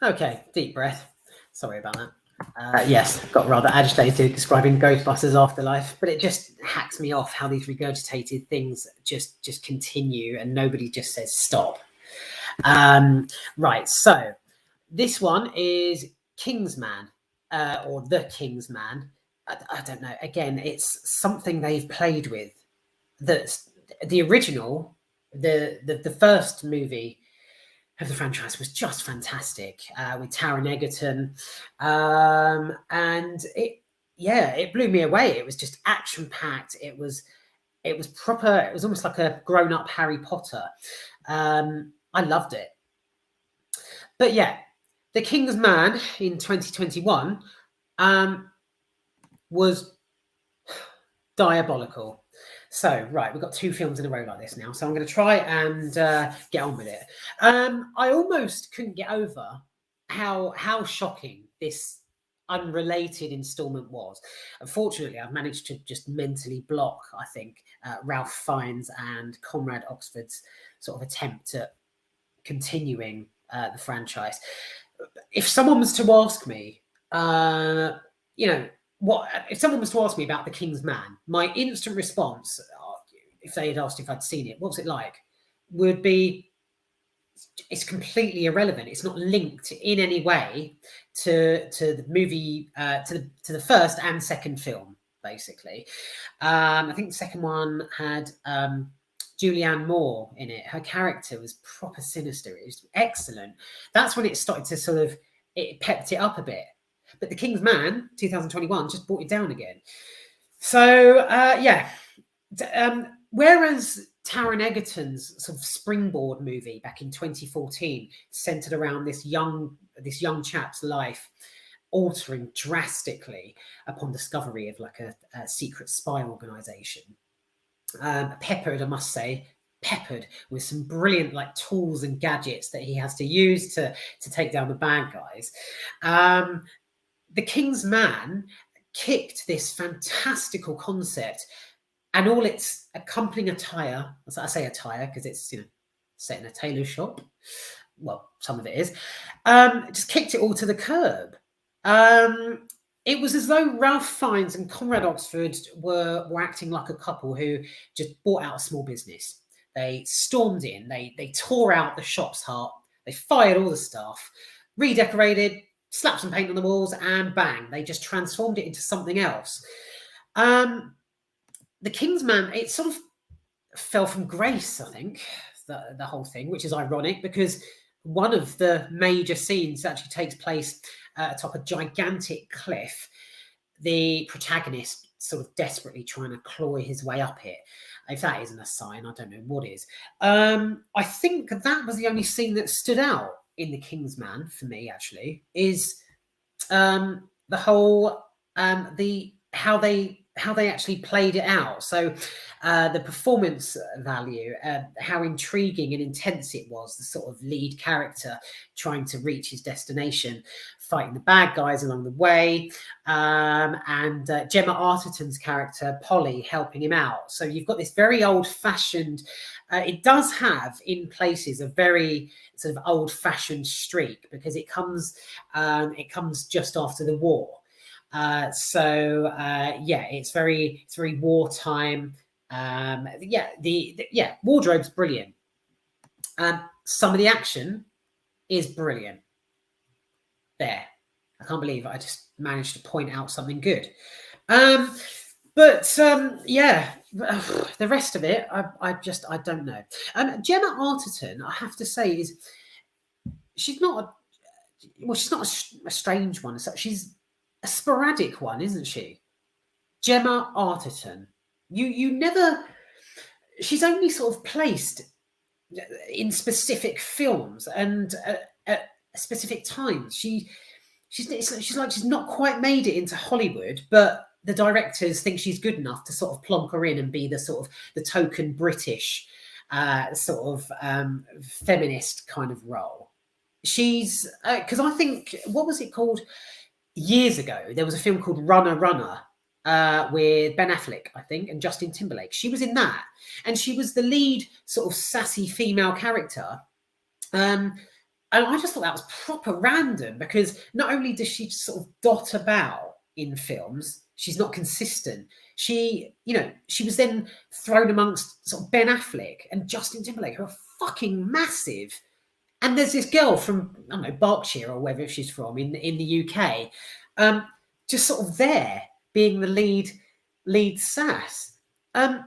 Okay, deep breath. Sorry about that. Yes, got rather agitated describing Ghostbusters Afterlife, but it just hacks me off how these regurgitated things just continue and nobody just says stop. Right, so this one is Kingsman, or The Kingsman. I don't know. Again, it's something they've played with. The original, the first movie of the franchise was just fantastic, with Taron Egerton, and it blew me away. It was just action packed. It was proper. It was almost like a grown up Harry Potter. I loved it. But yeah, The King's Man in 2021 was diabolical. So, right, we've got 2 films in a row like this now. So I'm going to try and get on with it. I almost couldn't get over how shocking this unrelated installment was. Unfortunately, I've managed to just mentally block, I think, Ralph Fiennes and Conrad Oxford's sort of attempt at continuing the franchise. If someone was to ask me, if someone was to ask me about The King's Man, my instant response, if they had asked if I'd seen it, what was it like, would be, it's completely irrelevant. It's not linked in any way to the movie, to the first and second film, basically. I think the second one had Julianne Moore in it. Her character was proper sinister. It was excellent. That's when it started to sort of, it pepped it up a bit. But The King's Man, 2021, just brought it down again. So, whereas Taron Egerton's sort of Springboard movie back in 2014 centered around this young chap's life altering drastically upon discovery of like a secret spy organization. Peppered, I must say, peppered with some brilliant like tools and gadgets that he has to use to take down the bad guys. The King's Man kicked this fantastical concept and all its accompanying attire. I say attire because it's set in a tailor shop. Well, some of it is. Just kicked it all to the curb. It was as though Ralph Fiennes and Conrad Oxford were acting like a couple who just bought out a small business. They stormed in, they tore out the shop's heart, they fired all the staff, redecorated, slapped some paint on the walls, and bang, they just transformed it into something else. The King's Man, it sort of fell from grace, I think, the whole thing, which is ironic because one of the major scenes actually takes place atop a gigantic cliff. The protagonist sort of desperately trying to claw his way up it. If that isn't a sign, I don't know what is. I think that was the only scene that stood out in The King's Man for me, actually, is the whole how they actually played it out. So the performance value, how intriguing and intense it was, the sort of lead character trying to reach his destination, fighting the bad guys along the way, and Gemma Arterton's character, Polly, helping him out. So you've got this very old-fashioned, it does have in places a very sort of old-fashioned streak because it comes just after the war. It's very wartime. Wardrobe's brilliant. Some of the action is brilliant. There, I can't believe I just managed to point out something good. The rest of it, I don't know. Gemma Arterton, I have to say, she's not a strange one. She's a sporadic one, isn't she? Gemma Arterton. You never. She's only sort of placed in specific films and at specific times. She's not quite made it into Hollywood, but the directors think she's good enough to sort of plonk her in and be the sort of the token British feminist kind of role. She's because I think, what was it called? Years ago, there was a film called Runner Runner with Ben Affleck, I think, and Justin Timberlake. She was in that, and she was the lead sort of sassy female character. And I just thought that was proper random, because not only does she sort of dot about in films, she's not consistent. She was then thrown amongst sort of Ben Affleck and Justin Timberlake, who are fucking massive. And there's this girl from, I don't know, Berkshire or wherever she's from in the UK, just sort of there being the lead sass. I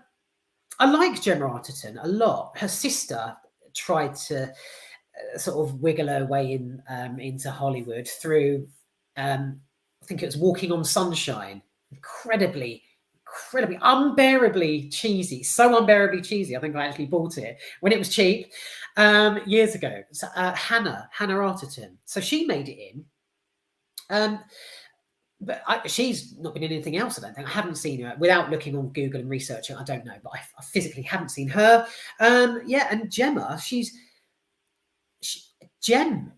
like Gemma Arterton a lot. Her sister tried to sort of wiggle her way into Hollywood through, I think it was Walking on Sunshine. Incredibly, unbearably cheesy. So unbearably cheesy, I think I actually bought it when it was cheap years ago. So, Hannah Arterton. So she made it in. But she's not been in anything else, I don't think. I haven't seen her. Without looking on Google and researching, I don't know. But I physically haven't seen her. And Gemma, gem.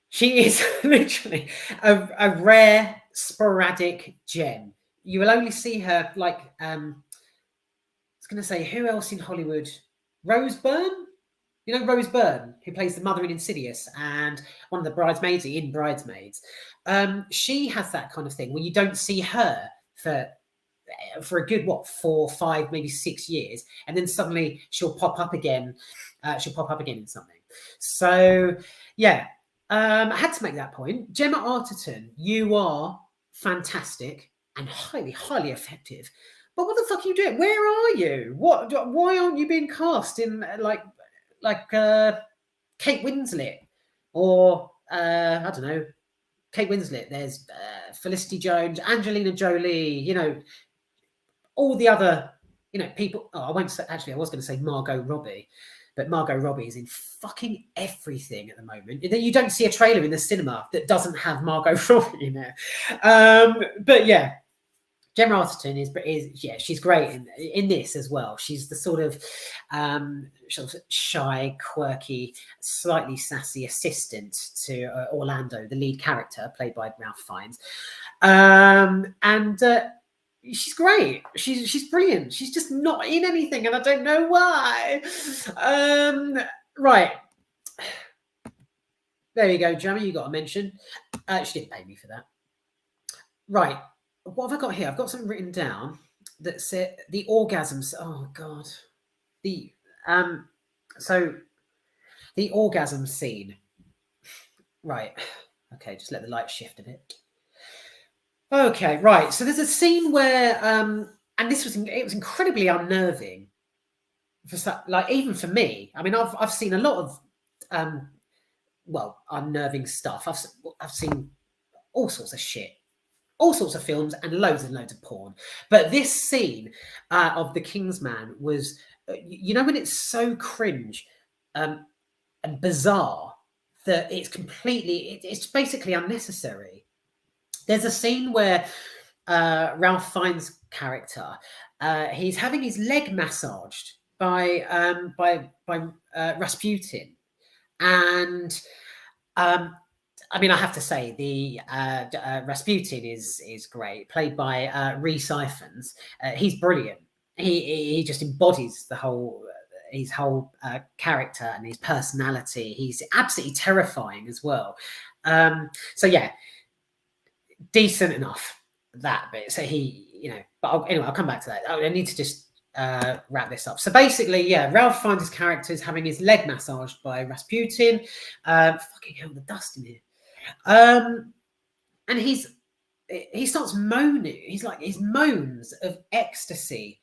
She is literally a rare, sporadic gem. You will only see her, like, I was going to say, who else in Hollywood? Rose Byrne? You know Rose Byrne, who plays the mother in Insidious and one of the bridesmaids in Bridesmaids. She has that kind of thing where you don't see her for a good, 4, 5, maybe 6 years, and then suddenly she'll pop up again. She'll pop up again in something. So, yeah, I had to make that point. Gemma Arterton, you are fantastic and highly, highly effective. But what the fuck are you doing? Where are you? Why aren't you being cast in like Kate Winslet or I don't know, Kate Winslet? There's Felicity Jones, Angelina Jolie. All the other people. Oh, I won't say. Actually, I was going to say Margot Robbie. But Margot Robbie is in fucking everything at the moment. You don't see a trailer in the cinema that doesn't have Margot Robbie in it. But yeah, Gemma Arterton is she's great in this as well. She's the sort of shy, quirky, slightly sassy assistant to Orlando, the lead character played by Ralph Fiennes. She's great. She's brilliant. She's just not in anything, and I don't know why. Right. There you go, Jamie. You got a mention. She didn't pay me for that. Right. What have I got here? I've got something written down that said the orgasms. Oh God. So the orgasm scene. Right. Okay, just let the light shift a bit. Okay, right. So there's a scene where, and it was incredibly unnerving, even for me. I mean, I've seen a lot of, unnerving stuff. I've seen all sorts of shit, all sorts of films, and loads of porn. But this scene of the Kingsman was, when it's so cringe and bizarre that it's basically unnecessary. There's a scene where Ralph Fiennes' character, he's having his leg massaged by Rasputin, and I mean, I have to say the Rasputin is great, played by Rhys Ifans. He's brilliant. He just embodies his whole character and his personality. He's absolutely terrifying as well. So yeah. Decent enough, that bit. So but I'll come back to that. I need to just wrap this up. So basically, yeah, Ralph finds his character is having his leg massaged by Rasputin. Fucking hell, the dust in here. And he starts moaning. He's like, his moans of ecstasy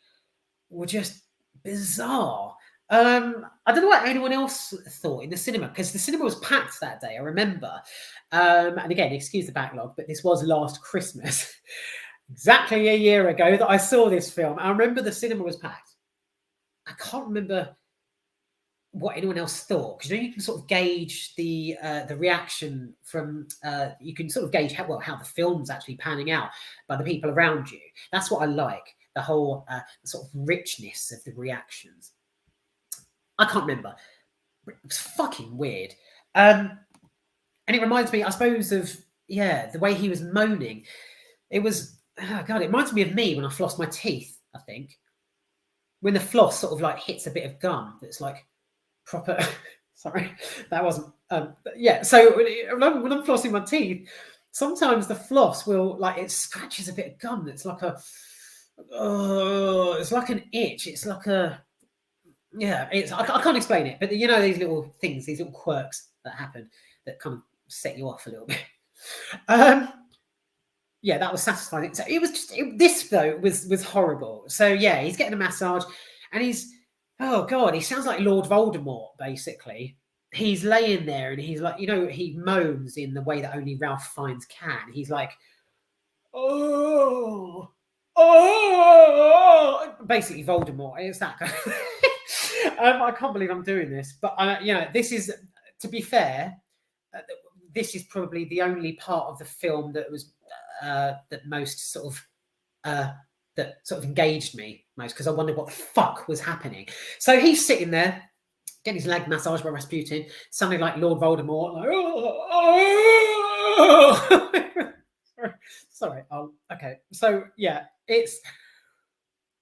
were just bizarre. I don't know what anyone else thought in the cinema, because the cinema was packed that day, I remember. And again, excuse the backlog, but this was last Christmas, exactly a year ago, that I saw this film. I remember the cinema was packed. I can't remember what anyone else thought, because you can sort of gauge the reaction from you can sort of gauge how the film's actually panning out by the people around you. That's what I like, the whole sort of richness of the reactions. I can't remember. It was fucking weird. And it reminds me, I suppose, of the way he was moaning. It was, oh God, it reminds me of me when I floss my teeth, I think. When the floss sort of like hits a bit of gum that's like proper Sorry, that wasn't. Yeah, so when I'm flossing my teeth, sometimes the floss will like it scratches a bit of gum. It's like a, it's like an itch. It's like a, yeah. It's I can't explain it, but you know these little things, these little quirks that happen that kind of set you off a little bit. Um, yeah, that was satisfying. So it was just this though was horrible. So yeah, he's getting a massage, and he's, oh god, he sounds like Lord Voldemort basically. He's laying there and he's like, you know, he moans in the way that only Ralph Fiennes can. He's like, oh, oh, basically Voldemort. It's that guy. I can't believe I'm doing this, but you know, this is, to be fair, this is probably the only part of the film that was that most sort of that sort of engaged me most, because I wondered what the fuck was happening. So he's sitting there getting his leg massaged by Rasputin, something like Lord Voldemort, like, oh. Sorry. Okay. So yeah, it's,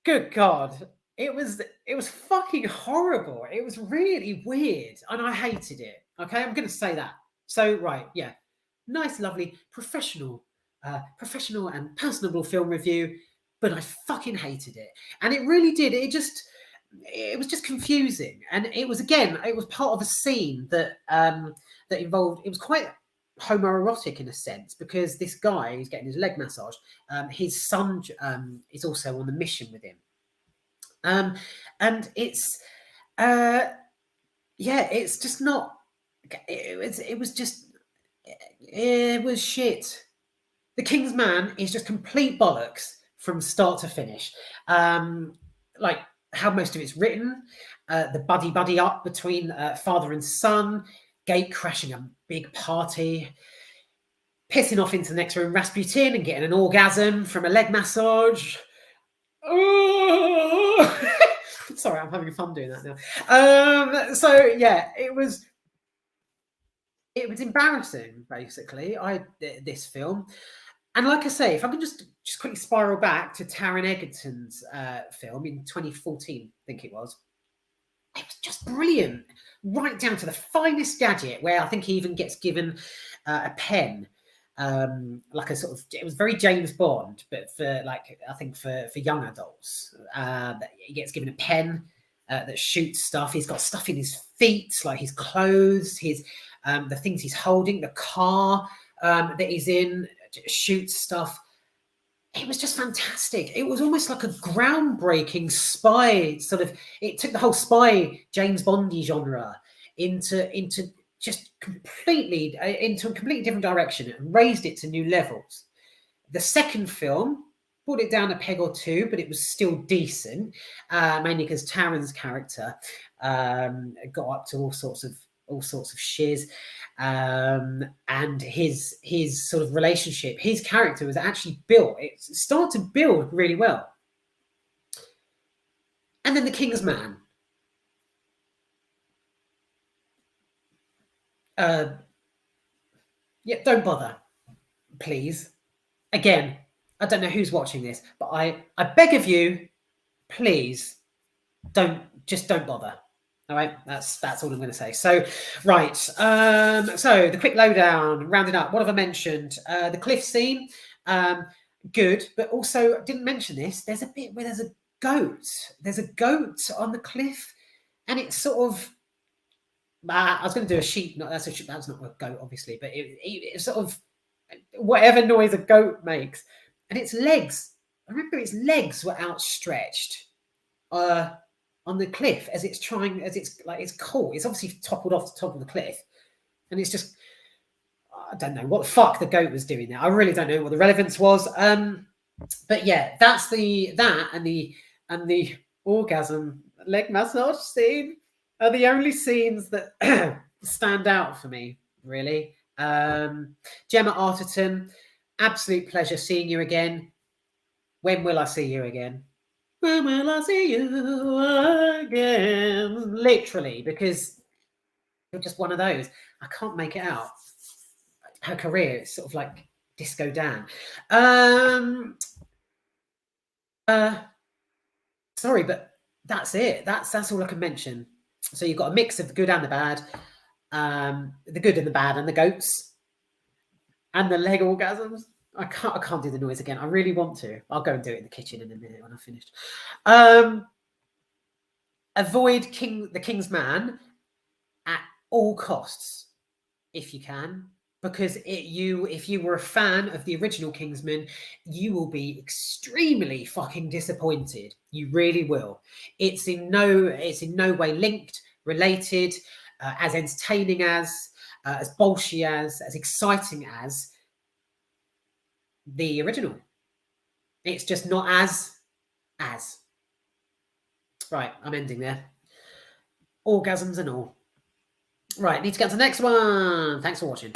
good God. It was fucking horrible. It was really weird, and I hated it. Okay, I'm going to say that. So right, yeah, nice, lovely, professional and personable film review, but I fucking hated it, and it really did. It was just confusing, and it was, again, it was part of a scene that that involved. It was quite homoerotic in a sense, because this guy who's getting his leg massaged, his son is also on the mission with him, and it's yeah, it's just not. It was just, it was shit. The King's Man is just complete bollocks from start to finish. Like how most of it's written, the buddy up between father and son, gate crashing a big party, pissing off into the next room Rasputin and getting an orgasm from a leg massage. Oh! Sorry, I'm having fun doing that now. So yeah, it was embarrassing, basically. This film, and like I say, if I can just quickly spiral back to Taron Egerton's film in 2014, I think it was just brilliant, right down to the finest gadget, where I think he even gets given a pen, like a sort of, it was very James Bond, but for, like, I think for young adults, he gets given a pen that shoots stuff. He's got stuff in his feet, like his clothes, his the things he's holding, the car that he's in shoots stuff. It was just fantastic. It was almost like a groundbreaking spy sort of. It took the whole spy James Bondy genre into just completely into a completely different direction and raised it to new levels. The second film brought it down a peg or two, but it was still decent, mainly because Taron's character got up to all sorts of shiz, and his sort of relationship, his character was actually built. It started to build really well. And then The King's Man. Yeah, don't bother, please. Again, I don't know who's watching this, but I beg of you, please don't bother. All right, that's all I'm going to say. So, right. So the quick lowdown, rounding up. What have I mentioned? The cliff scene, good, but also didn't mention this. There's a bit where there's a goat. There's a goat on the cliff, and it's sort of. I was going to do a sheep. That's not a goat, obviously, but it's sort of whatever noise a goat makes, and its legs. I remember its legs were outstretched. On the cliff as it's caught. It's obviously toppled off the top of the cliff, and it's just, I don't know what the fuck the goat was doing there. I really don't know what the relevance was. But yeah, that's and the orgasm leg massage scene are the only scenes that stand out for me, really. Gemma Arterton, absolute pleasure seeing you again. When will I see you again? When will I see you again? Literally, because you're just one of those. I can't make it out. Her career is sort of like Disco Dan. Sorry, but that's it. That's all I can mention. So you've got a mix of the good and the bad. The Good and the Bad and the Goats, and the leg orgasms. I can't do the noise again. I really want to. I'll go and do it in the kitchen in a minute when I've finished. Avoid the King's Man at all costs, if you can, because if you were a fan of the original Kingsman, you will be extremely fucking disappointed. You really will. It's in no way linked, related, as entertaining as bolshy as exciting as the original. It's just not as. Right, I'm ending there. Orgasms and all. Right, need to get to the next one. Thanks for watching.